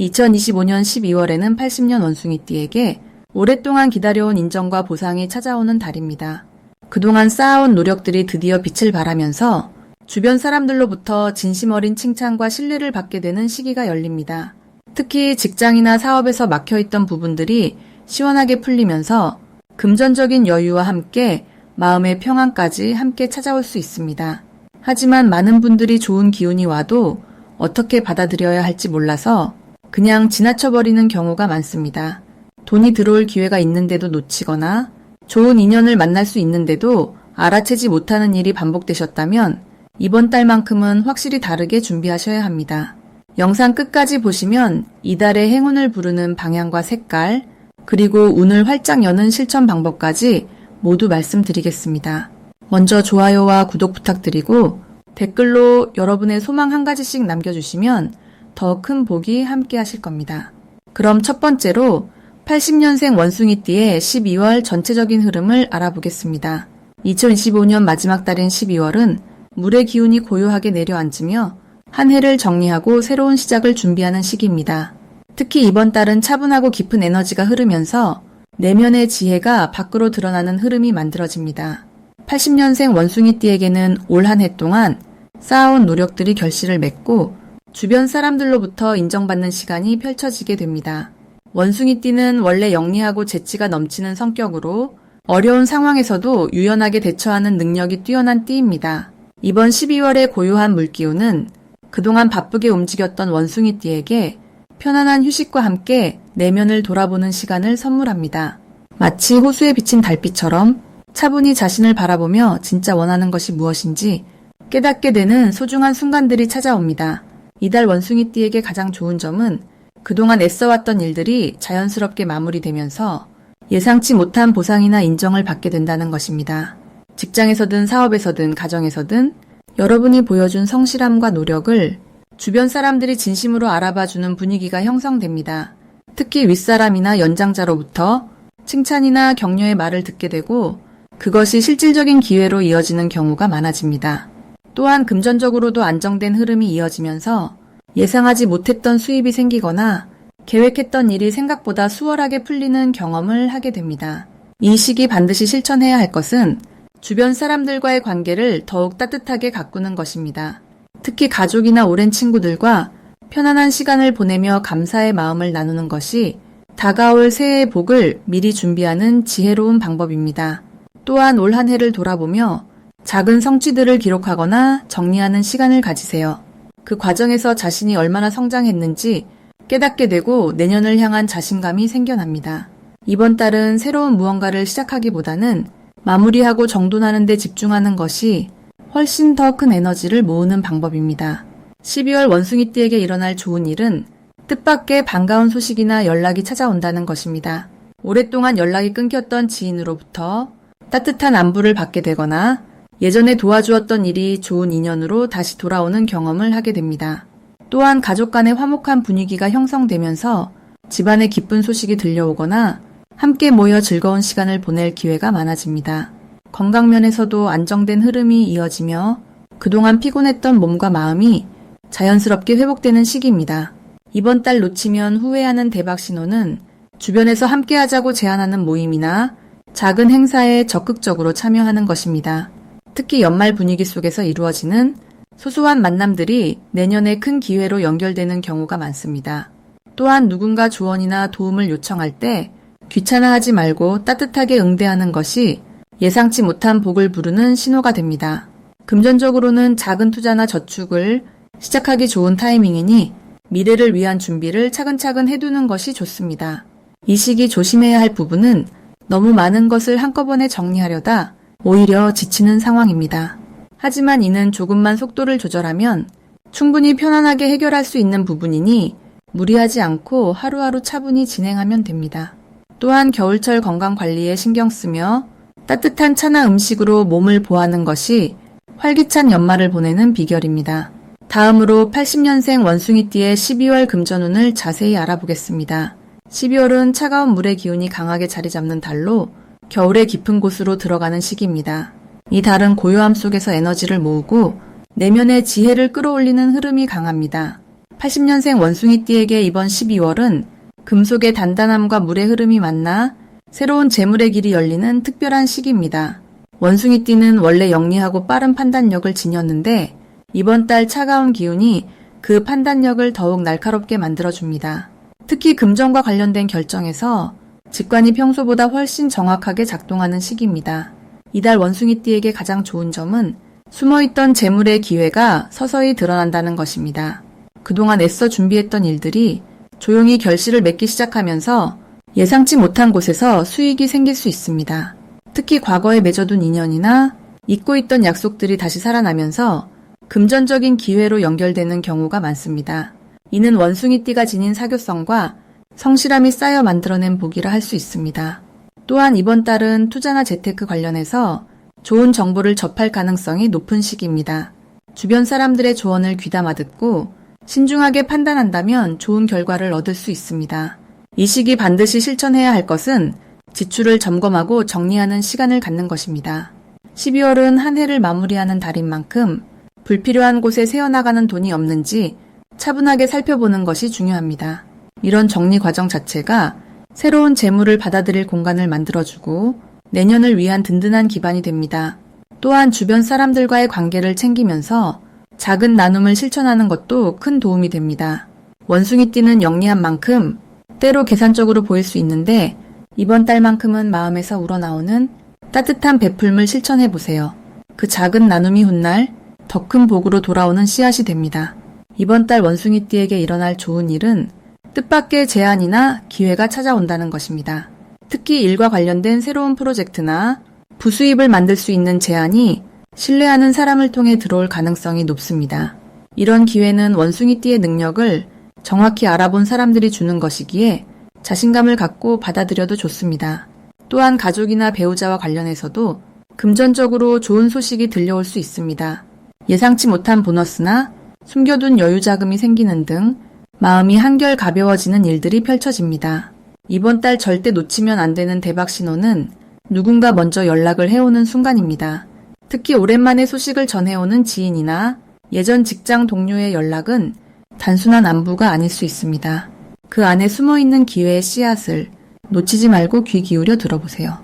2025년 12월에는 80년 원숭이띠에게 오랫동안 기다려온 인정과 보상이 찾아오는 달입니다. 그동안 쌓아온 노력들이 드디어 빛을 발하면서 주변 사람들로부터 진심 어린 칭찬과 신뢰를 받게 되는 시기가 열립니다. 특히 직장이나 사업에서 막혀있던 부분들이 시원하게 풀리면서 금전적인 여유와 함께 마음의 평안까지 함께 찾아올 수 있습니다. 하지만 많은 분들이 좋은 기운이 와도 어떻게 받아들여야 할지 몰라서 그냥 지나쳐버리는 경우가 많습니다. 돈이 들어올 기회가 있는데도 놓치거나 좋은 인연을 만날 수 있는데도 알아채지 못하는 일이 반복되셨다면 이번 달만큼은 확실히 다르게 준비하셔야 합니다. 영상 끝까지 보시면 이달의 행운을 부르는 방향과 색깔, 그리고 운을 활짝 여는 실천 방법까지 모두 말씀드리겠습니다. 먼저 좋아요와 구독 부탁드리고 댓글로 여러분의 소망 한 가지씩 남겨주시면 더 큰 복이 함께 하실 겁니다. 그럼 첫 번째로 80년생 원숭이띠의 12월 전체적인 흐름을 알아보겠습니다. 2025년 마지막 달인 12월은 물의 기운이 고요하게 내려앉으며 한 해를 정리하고 새로운 시작을 준비하는 시기입니다. 특히 이번 달은 차분하고 깊은 에너지가 흐르면서 내면의 지혜가 밖으로 드러나는 흐름이 만들어집니다. 80년생 원숭이띠에게는 올 한 해 동안 쌓아온 노력들이 결실을 맺고 주변 사람들로부터 인정받는 시간이 펼쳐지게 됩니다. 원숭이띠는 원래 영리하고 재치가 넘치는 성격으로 어려운 상황에서도 유연하게 대처하는 능력이 뛰어난 띠입니다. 이번 12월의 고요한 물기운은 그동안 바쁘게 움직였던 원숭이띠에게 편안한 휴식과 함께 내면을 돌아보는 시간을 선물합니다. 마치 호수에 비친 달빛처럼 차분히 자신을 바라보며 진짜 원하는 것이 무엇인지 깨닫게 되는 소중한 순간들이 찾아옵니다. 이달 원숭이띠에게 가장 좋은 점은 그동안 애써왔던 일들이 자연스럽게 마무리되면서 예상치 못한 보상이나 인정을 받게 된다는 것입니다. 직장에서든 사업에서든 가정에서든 여러분이 보여준 성실함과 노력을 주변 사람들이 진심으로 알아봐주는 분위기가 형성됩니다. 특히 윗사람이나 연장자로부터 칭찬이나 격려의 말을 듣게 되고 그것이 실질적인 기회로 이어지는 경우가 많아집니다. 또한 금전적으로도 안정된 흐름이 이어지면서 예상하지 못했던 수입이 생기거나 계획했던 일이 생각보다 수월하게 풀리는 경험을 하게 됩니다. 이 시기 반드시 실천해야 할 것은 주변 사람들과의 관계를 더욱 따뜻하게 가꾸는 것입니다. 특히 가족이나 오랜 친구들과 편안한 시간을 보내며 감사의 마음을 나누는 것이 다가올 새해의 복을 미리 준비하는 지혜로운 방법입니다. 또한 올 한 해를 돌아보며 작은 성취들을 기록하거나 정리하는 시간을 가지세요. 그 과정에서 자신이 얼마나 성장했는지 깨닫게 되고 내년을 향한 자신감이 생겨납니다. 이번 달은 새로운 무언가를 시작하기보다는 마무리하고 정돈하는 데 집중하는 것이 훨씬 더 큰 에너지를 모으는 방법입니다. 12월 원숭이띠에게 일어날 좋은 일은 뜻밖의 반가운 소식이나 연락이 찾아온다는 것입니다. 오랫동안 연락이 끊겼던 지인으로부터 따뜻한 안부를 받게 되거나 예전에 도와주었던 일이 좋은 인연으로 다시 돌아오는 경험을 하게 됩니다. 또한 가족 간의 화목한 분위기가 형성되면서 집안에 기쁜 소식이 들려오거나 함께 모여 즐거운 시간을 보낼 기회가 많아집니다. 건강면에서도 안정된 흐름이 이어지며 그동안 피곤했던 몸과 마음이 자연스럽게 회복되는 시기입니다. 이번 달 놓치면 후회하는 대박 신호는 주변에서 함께하자고 제안하는 모임이나 작은 행사에 적극적으로 참여하는 것입니다. 특히 연말 분위기 속에서 이루어지는 소소한 만남들이 내년에 큰 기회로 연결되는 경우가 많습니다. 또한 누군가 조언이나 도움을 요청할 때 귀찮아하지 말고 따뜻하게 응대하는 것이 예상치 못한 복을 부르는 신호가 됩니다. 금전적으로는 작은 투자나 저축을 시작하기 좋은 타이밍이니 미래를 위한 준비를 차근차근 해두는 것이 좋습니다. 이 시기 조심해야 할 부분은 너무 많은 것을 한꺼번에 정리하려다 오히려 지치는 상황입니다. 하지만 이는 조금만 속도를 조절하면 충분히 편안하게 해결할 수 있는 부분이니 무리하지 않고 하루하루 차분히 진행하면 됩니다. 또한 겨울철 건강관리에 신경 쓰며 따뜻한 차나 음식으로 몸을 보하는 것이 활기찬 연말을 보내는 비결입니다. 다음으로 80년생 원숭이띠의 12월 금전운을 자세히 알아보겠습니다. 12월은 차가운 물의 기운이 강하게 자리 잡는 달로 겨울의 깊은 곳으로 들어가는 시기입니다. 이 달은 고요함 속에서 에너지를 모으고 내면의 지혜를 끌어올리는 흐름이 강합니다. 80년생 원숭이띠에게 이번 12월은 금속의 단단함과 물의 흐름이 만나 새로운 재물의 길이 열리는 특별한 시기입니다. 원숭이띠는 원래 영리하고 빠른 판단력을 지녔는데 이번 달 차가운 기운이 그 판단력을 더욱 날카롭게 만들어줍니다. 특히 금전과 관련된 결정에서 직관이 평소보다 훨씬 정확하게 작동하는 시기입니다. 이달 원숭이띠에게 가장 좋은 점은 숨어있던 재물의 기회가 서서히 드러난다는 것입니다. 그동안 애써 준비했던 일들이 조용히 결실을 맺기 시작하면서 예상치 못한 곳에서 수익이 생길 수 있습니다. 특히 과거에 맺어둔 인연이나 잊고 있던 약속들이 다시 살아나면서 금전적인 기회로 연결되는 경우가 많습니다. 이는 원숭이띠가 지닌 사교성과 성실함이 쌓여 만들어낸 복이라 할 수 있습니다. 또한 이번 달은 투자나 재테크 관련해서 좋은 정보를 접할 가능성이 높은 시기입니다. 주변 사람들의 조언을 귀담아 듣고 신중하게 판단한다면 좋은 결과를 얻을 수 있습니다. 이 시기 반드시 실천해야 할 것은 지출을 점검하고 정리하는 시간을 갖는 것입니다. 12월은 한 해를 마무리하는 달인 만큼 불필요한 곳에 새어나가는 돈이 없는지 차분하게 살펴보는 것이 중요합니다. 이런 정리 과정 자체가 새로운 재물을 받아들일 공간을 만들어주고 내년을 위한 든든한 기반이 됩니다. 또한 주변 사람들과의 관계를 챙기면서 작은 나눔을 실천하는 것도 큰 도움이 됩니다. 원숭이띠는 영리한 만큼 때로 계산적으로 보일 수 있는데 이번 달만큼은 마음에서 우러나오는 따뜻한 베풀물 실천해보세요. 그 작은 나눔이 훗날 더 큰 복으로 돌아오는 씨앗이 됩니다. 이번 달 원숭이띠에게 일어날 좋은 일은 뜻밖의 제안이나 기회가 찾아온다는 것입니다. 특히 일과 관련된 새로운 프로젝트나 부수입을 만들 수 있는 제안이 신뢰하는 사람을 통해 들어올 가능성이 높습니다. 이런 기회는 원숭이띠의 능력을 정확히 알아본 사람들이 주는 것이기에 자신감을 갖고 받아들여도 좋습니다. 또한 가족이나 배우자와 관련해서도 금전적으로 좋은 소식이 들려올 수 있습니다. 예상치 못한 보너스나 숨겨둔 여유 자금이 생기는 등 마음이 한결 가벼워지는 일들이 펼쳐집니다. 이번 달 절대 놓치면 안 되는 대박 신호는 누군가 먼저 연락을 해오는 순간입니다. 특히 오랜만에 소식을 전해오는 지인이나 예전 직장 동료의 연락은 단순한 안부가 아닐 수 있습니다. 그 안에 숨어있는 기회의 씨앗을 놓치지 말고 귀 기울여 들어보세요.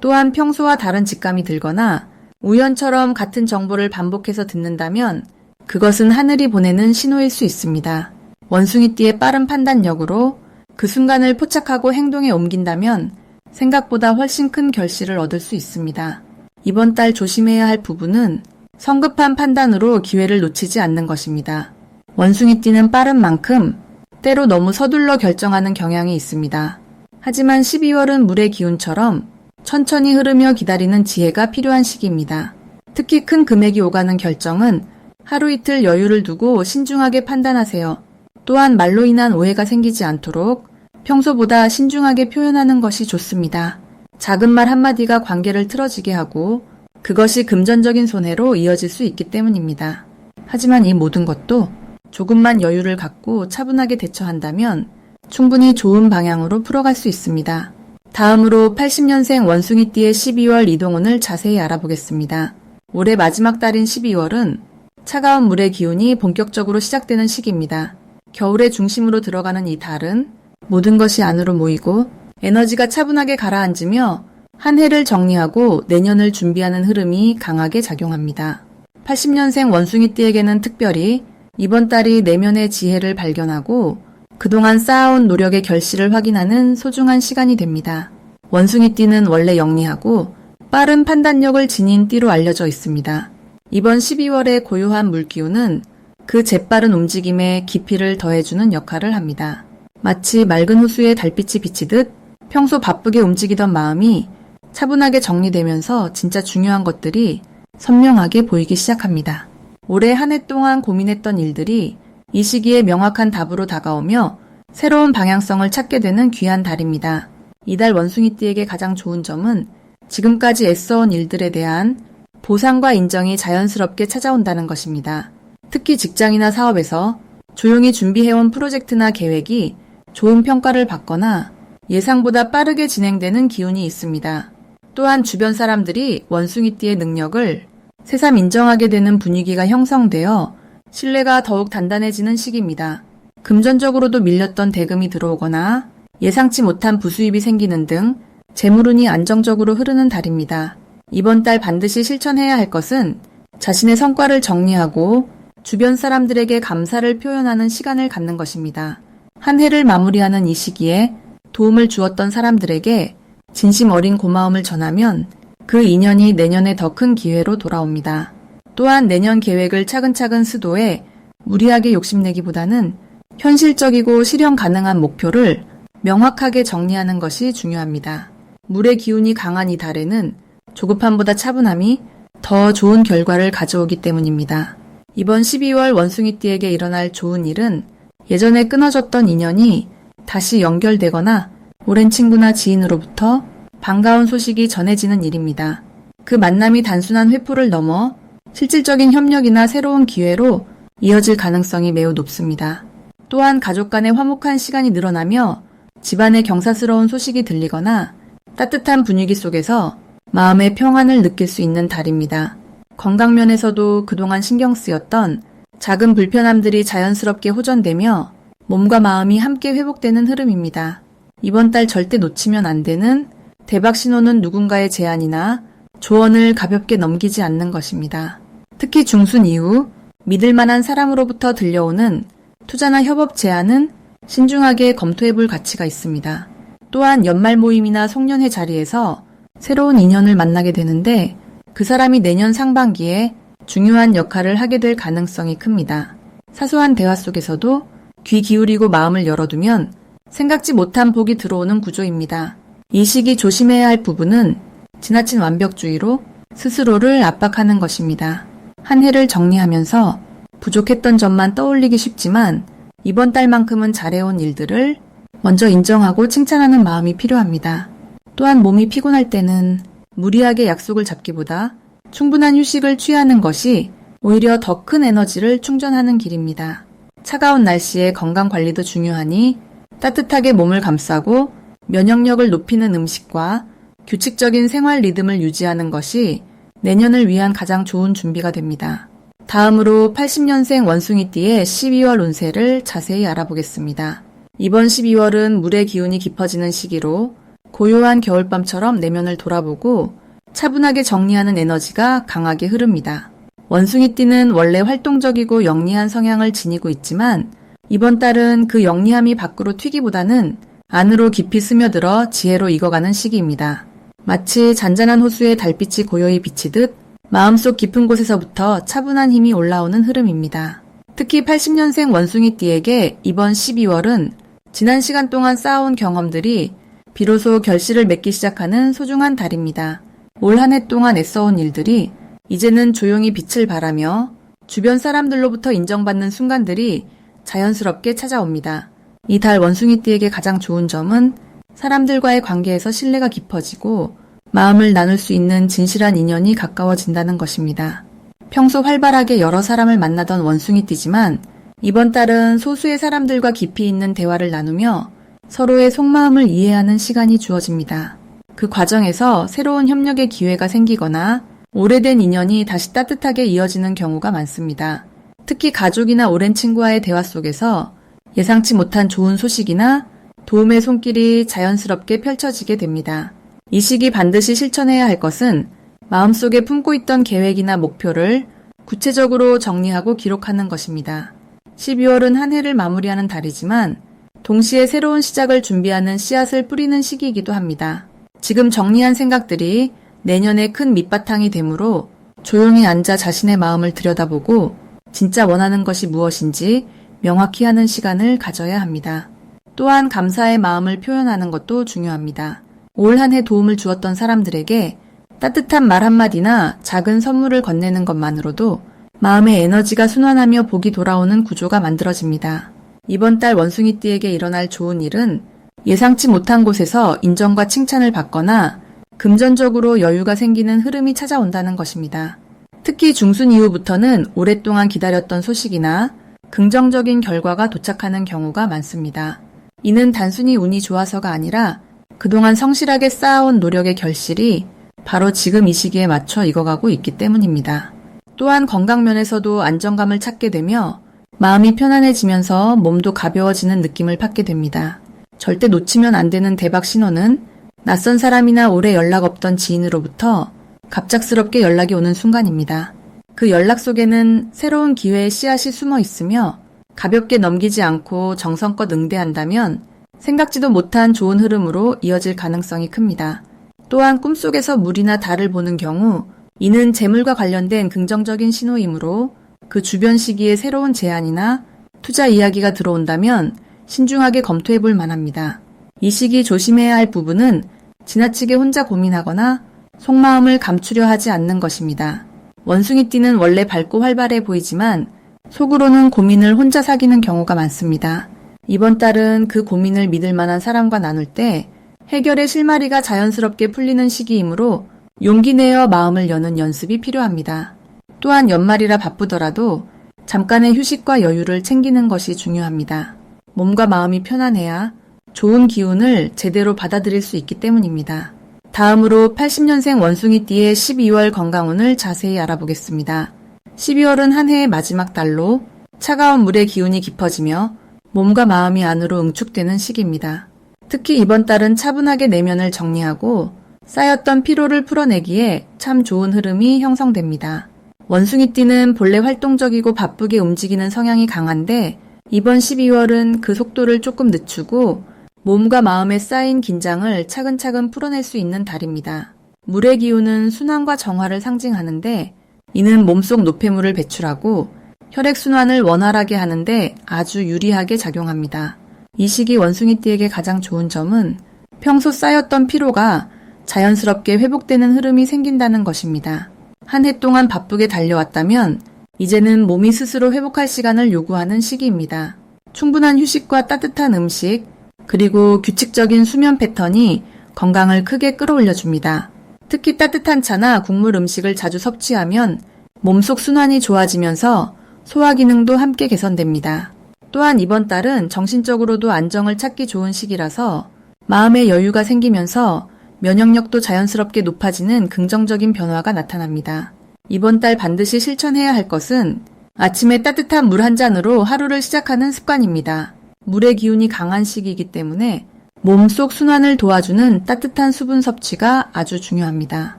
또한 평소와 다른 직감이 들거나 우연처럼 같은 정보를 반복해서 듣는다면 그것은 하늘이 보내는 신호일 수 있습니다. 원숭이띠의 빠른 판단력으로 그 순간을 포착하고 행동에 옮긴다면 생각보다 훨씬 큰 결실을 얻을 수 있습니다. 이번 달 조심해야 할 부분은 성급한 판단으로 기회를 놓치지 않는 것입니다. 원숭이띠는 빠른 만큼 때로 너무 서둘러 결정하는 경향이 있습니다. 하지만 12월은 물의 기운처럼 천천히 흐르며 기다리는 지혜가 필요한 시기입니다. 특히 큰 금액이 오가는 결정은 하루 이틀 여유를 두고 신중하게 판단하세요. 또한 말로 인한 오해가 생기지 않도록 평소보다 신중하게 표현하는 것이 좋습니다. 작은 말 한마디가 관계를 틀어지게 하고 그것이 금전적인 손해로 이어질 수 있기 때문입니다. 하지만 이 모든 것도 조금만 여유를 갖고 차분하게 대처한다면 충분히 좋은 방향으로 풀어갈 수 있습니다. 다음으로 80년생 원숭이띠의 12월 이동운을 자세히 알아보겠습니다. 올해 마지막 달인 12월은 차가운 물의 기운이 본격적으로 시작되는 시기입니다. 겨울의 중심으로 들어가는 이 달은 모든 것이 안으로 모이고 에너지가 차분하게 가라앉으며 한 해를 정리하고 내년을 준비하는 흐름이 강하게 작용합니다. 80년생 원숭이띠에게는 특별히 이번 달이 내면의 지혜를 발견하고 그동안 쌓아온 노력의 결실을 확인하는 소중한 시간이 됩니다. 원숭이띠는 원래 영리하고 빠른 판단력을 지닌 띠로 알려져 있습니다. 이번 12월의 고요한 물기운은 그 재빠른 움직임에 깊이를 더해주는 역할을 합니다. 마치 맑은 호수에 달빛이 비치듯 평소 바쁘게 움직이던 마음이 차분하게 정리되면서 진짜 중요한 것들이 선명하게 보이기 시작합니다. 올해 한 해 동안 고민했던 일들이 이 시기에 명확한 답으로 다가오며 새로운 방향성을 찾게 되는 귀한 달입니다. 이달 원숭이띠에게 가장 좋은 점은 지금까지 애써온 일들에 대한 보상과 인정이 자연스럽게 찾아온다는 것입니다. 특히 직장이나 사업에서 조용히 준비해온 프로젝트나 계획이 좋은 평가를 받거나 예상보다 빠르게 진행되는 기운이 있습니다. 또한 주변 사람들이 원숭이띠의 능력을 새삼 인정하게 되는 분위기가 형성되어 신뢰가 더욱 단단해지는 시기입니다. 금전적으로도 밀렸던 대금이 들어오거나 예상치 못한 부수입이 생기는 등 재물운이 안정적으로 흐르는 달입니다. 이번 달 반드시 실천해야 할 것은 자신의 성과를 정리하고 주변 사람들에게 감사를 표현하는 시간을 갖는 것입니다. 한 해를 마무리하는 이 시기에 도움을 주었던 사람들에게 진심 어린 고마움을 전하면 그 인연이 내년에 더 큰 기회로 돌아옵니다. 또한 내년 계획을 차근차근 수도해 무리하게 욕심내기보다는 현실적이고 실현 가능한 목표를 명확하게 정리하는 것이 중요합니다. 물의 기운이 강한 이 달에는 조급함보다 차분함이 더 좋은 결과를 가져오기 때문입니다. 이번 12월 원숭이띠에게 일어날 좋은 일은 예전에 끊어졌던 인연이 다시 연결되거나 오랜 친구나 지인으로부터 반가운 소식이 전해지는 일입니다. 그 만남이 단순한 회포를 넘어 실질적인 협력이나 새로운 기회로 이어질 가능성이 매우 높습니다. 또한 가족 간의 화목한 시간이 늘어나며 집안의 경사스러운 소식이 들리거나 따뜻한 분위기 속에서 마음의 평안을 느낄 수 있는 달입니다. 건강면에서도 그동안 신경 쓰였던 작은 불편함들이 자연스럽게 호전되며 몸과 마음이 함께 회복되는 흐름입니다. 이번 달 절대 놓치면 안 되는 대박 신호는 누군가의 제안이나 조언을 가볍게 넘기지 않는 것입니다. 특히 중순 이후 믿을 만한 사람으로부터 들려오는 투자나 협업 제안은 신중하게 검토해볼 가치가 있습니다. 또한 연말 모임이나 송년회 자리에서 새로운 인연을 만나게 되는데 그 사람이 내년 상반기에 중요한 역할을 하게 될 가능성이 큽니다. 사소한 대화 속에서도 귀 기울이고 마음을 열어두면 생각지 못한 복이 들어오는 구조입니다. 이 시기 조심해야 할 부분은 지나친 완벽주의로 스스로를 압박하는 것입니다. 한 해를 정리하면서 부족했던 점만 떠올리기 쉽지만 이번 달만큼은 잘해온 일들을 먼저 인정하고 칭찬하는 마음이 필요합니다. 또한 몸이 피곤할 때는 무리하게 약속을 잡기보다 충분한 휴식을 취하는 것이 오히려 더 큰 에너지를 충전하는 길입니다. 차가운 날씨에 건강 관리도 중요하니 따뜻하게 몸을 감싸고 면역력을 높이는 음식과 규칙적인 생활 리듬을 유지하는 것이 내년을 위한 가장 좋은 준비가 됩니다. 다음으로 80년생 원숭이띠의 12월 운세를 자세히 알아보겠습니다. 이번 12월은 물의 기운이 깊어지는 시기로 고요한 겨울밤처럼 내면을 돌아보고 차분하게 정리하는 에너지가 강하게 흐릅니다. 원숭이띠는 원래 활동적이고 영리한 성향을 지니고 있지만 이번 달은 그 영리함이 밖으로 튀기보다는 안으로 깊이 스며들어 지혜로 익어가는 시기입니다. 마치 잔잔한 호수에 달빛이 고요히 비치듯 마음속 깊은 곳에서부터 차분한 힘이 올라오는 흐름입니다. 특히 80년생 원숭이띠에게 이번 12월은 지난 시간 동안 쌓아온 경험들이 비로소 결실을 맺기 시작하는 소중한 달입니다. 올 한 해 동안 애써온 일들이 이제는 조용히 빛을 발하며 주변 사람들로부터 인정받는 순간들이 자연스럽게 찾아옵니다. 이 달 원숭이띠에게 가장 좋은 점은 사람들과의 관계에서 신뢰가 깊어지고 마음을 나눌 수 있는 진실한 인연이 가까워진다는 것입니다. 평소 활발하게 여러 사람을 만나던 원숭이띠지만 이번 달은 소수의 사람들과 깊이 있는 대화를 나누며 서로의 속마음을 이해하는 시간이 주어집니다. 그 과정에서 새로운 협력의 기회가 생기거나 오래된 인연이 다시 따뜻하게 이어지는 경우가 많습니다. 특히 가족이나 오랜 친구와의 대화 속에서 예상치 못한 좋은 소식이나 도움의 손길이 자연스럽게 펼쳐지게 됩니다. 이 시기 반드시 실천해야 할 것은 마음속에 품고 있던 계획이나 목표를 구체적으로 정리하고 기록하는 것입니다. 12월은 한 해를 마무리하는 달이지만 동시에 새로운 시작을 준비하는 씨앗을 뿌리는 시기이기도 합니다. 지금 정리한 생각들이 내년에 큰 밑바탕이 되므로 조용히 앉아 자신의 마음을 들여다보고 진짜 원하는 것이 무엇인지 명확히 하는 시간을 가져야 합니다. 또한 감사의 마음을 표현하는 것도 중요합니다. 올 한 해 도움을 주었던 사람들에게 따뜻한 말 한마디나 작은 선물을 건네는 것만으로도 마음의 에너지가 순환하며 복이 돌아오는 구조가 만들어집니다. 이번 달 원숭이띠에게 일어날 좋은 일은 예상치 못한 곳에서 인정과 칭찬을 받거나 금전적으로 여유가 생기는 흐름이 찾아온다는 것입니다. 특히 중순 이후부터는 오랫동안 기다렸던 소식이나 긍정적인 결과가 도착하는 경우가 많습니다. 이는 단순히 운이 좋아서가 아니라 그동안 성실하게 쌓아온 노력의 결실이 바로 지금 이 시기에 맞춰 익어가고 있기 때문입니다. 또한 건강면에서도 안정감을 찾게 되며 마음이 편안해지면서 몸도 가벼워지는 느낌을 받게 됩니다. 절대 놓치면 안 되는 대박 신호는 낯선 사람이나 오래 연락 없던 지인으로부터 갑작스럽게 연락이 오는 순간입니다. 그 연락 속에는 새로운 기회의 씨앗이 숨어 있으며 가볍게 넘기지 않고 정성껏 응대한다면 생각지도 못한 좋은 흐름으로 이어질 가능성이 큽니다. 또한 꿈속에서 물이나 달을 보는 경우 이는 재물과 관련된 긍정적인 신호이므로 그 주변 시기에 새로운 제안이나 투자 이야기가 들어온다면 신중하게 검토해 볼 만합니다. 이 시기 조심해야 할 부분은 지나치게 혼자 고민하거나 속마음을 감추려 하지 않는 것입니다. 원숭이띠는 원래 밝고 활발해 보이지만 속으로는 고민을 혼자 사귀는 경우가 많습니다. 이번 달은 그 고민을 믿을 만한 사람과 나눌 때 해결의 실마리가 자연스럽게 풀리는 시기이므로 용기 내어 마음을 여는 연습이 필요합니다. 또한 연말이라 바쁘더라도 잠깐의 휴식과 여유를 챙기는 것이 중요합니다. 몸과 마음이 편안해야 좋은 기운을 제대로 받아들일 수 있기 때문입니다. 다음으로 80년생 원숭이띠의 12월 건강운을 자세히 알아보겠습니다. 12월은 한 해의 마지막 달로 차가운 물의 기운이 깊어지며 몸과 마음이 안으로 응축되는 시기입니다. 특히 이번 달은 차분하게 내면을 정리하고 쌓였던 피로를 풀어내기에 참 좋은 흐름이 형성됩니다. 원숭이띠는 본래 활동적이고 바쁘게 움직이는 성향이 강한데 이번 12월은 그 속도를 조금 늦추고 몸과 마음에 쌓인 긴장을 차근차근 풀어낼 수 있는 달입니다. 물의 기운은 순환과 정화를 상징하는데 이는 몸속 노폐물을 배출하고 혈액순환을 원활하게 하는데 아주 유리하게 작용합니다. 이 시기 원숭이띠에게 가장 좋은 점은 평소 쌓였던 피로가 자연스럽게 회복되는 흐름이 생긴다는 것입니다. 한 해 동안 바쁘게 달려왔다면 이제는 몸이 스스로 회복할 시간을 요구하는 시기입니다. 충분한 휴식과 따뜻한 음식, 그리고 규칙적인 수면 패턴이 건강을 크게 끌어올려줍니다. 특히 따뜻한 차나 국물 음식을 자주 섭취하면 몸속 순환이 좋아지면서 소화 기능도 함께 개선됩니다. 또한 이번 달은 정신적으로도 안정을 찾기 좋은 시기라서 마음의 여유가 생기면서 면역력도 자연스럽게 높아지는 긍정적인 변화가 나타납니다. 이번 달 반드시 실천해야 할 것은 아침에 따뜻한 물 한 잔으로 하루를 시작하는 습관입니다. 물의 기운이 강한 시기이기 때문에 몸속 순환을 도와주는 따뜻한 수분 섭취가 아주 중요합니다.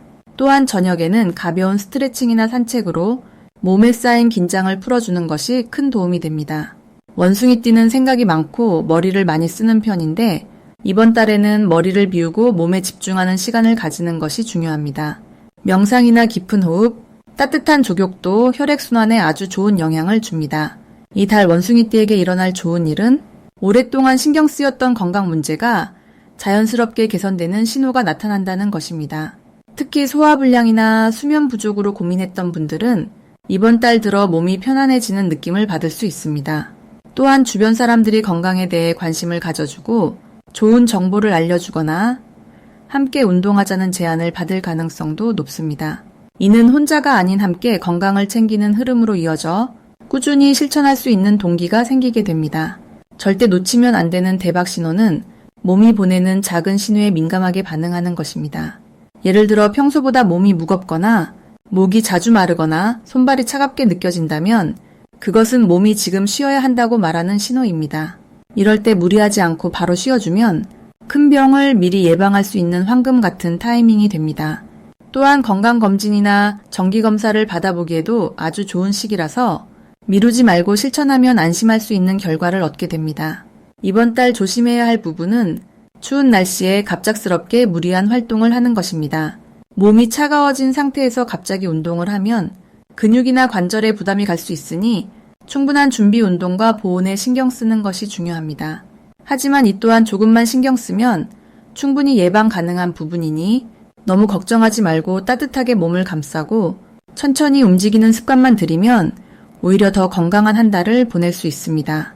또한 저녁에는 가벼운 스트레칭이나 산책으로 몸에 쌓인 긴장을 풀어주는 것이 큰 도움이 됩니다. 원숭이띠는 생각이 많고 머리를 많이 쓰는 편인데 이번 달에는 머리를 비우고 몸에 집중하는 시간을 가지는 것이 중요합니다. 명상이나 깊은 호흡, 따뜻한 족욕도 혈액순환에 아주 좋은 영향을 줍니다. 이 달 원숭이띠에게 일어날 좋은 일은 오랫동안 신경 쓰였던 건강 문제가 자연스럽게 개선되는 신호가 나타난다는 것입니다. 특히 소화불량이나 수면 부족으로 고민했던 분들은 이번 달 들어 몸이 편안해지는 느낌을 받을 수 있습니다. 또한 주변 사람들이 건강에 대해 관심을 가져주고 좋은 정보를 알려주거나 함께 운동하자는 제안을 받을 가능성도 높습니다. 이는 혼자가 아닌 함께 건강을 챙기는 흐름으로 이어져 꾸준히 실천할 수 있는 동기가 생기게 됩니다. 절대 놓치면 안 되는 대박 신호는 몸이 보내는 작은 신호에 민감하게 반응하는 것입니다. 예를 들어 평소보다 몸이 무겁거나 목이 자주 마르거나 손발이 차갑게 느껴진다면 그것은 몸이 지금 쉬어야 한다고 말하는 신호입니다. 이럴 때 무리하지 않고 바로 쉬어주면 큰 병을 미리 예방할 수 있는 황금 같은 타이밍이 됩니다. 또한 건강검진이나 정기검사를 받아보기에도 아주 좋은 시기라서 미루지 말고 실천하면 안심할 수 있는 결과를 얻게 됩니다. 이번 달 조심해야 할 부분은 추운 날씨에 갑작스럽게 무리한 활동을 하는 것입니다. 몸이 차가워진 상태에서 갑자기 운동을 하면 근육이나 관절에 부담이 갈 수 있으니 충분한 준비 운동과 보온에 신경 쓰는 것이 중요합니다. 하지만 이 또한 조금만 신경 쓰면 충분히 예방 가능한 부분이니 너무 걱정하지 말고 따뜻하게 몸을 감싸고 천천히 움직이는 습관만 들이면 오히려 더 건강한 한 달을 보낼 수 있습니다.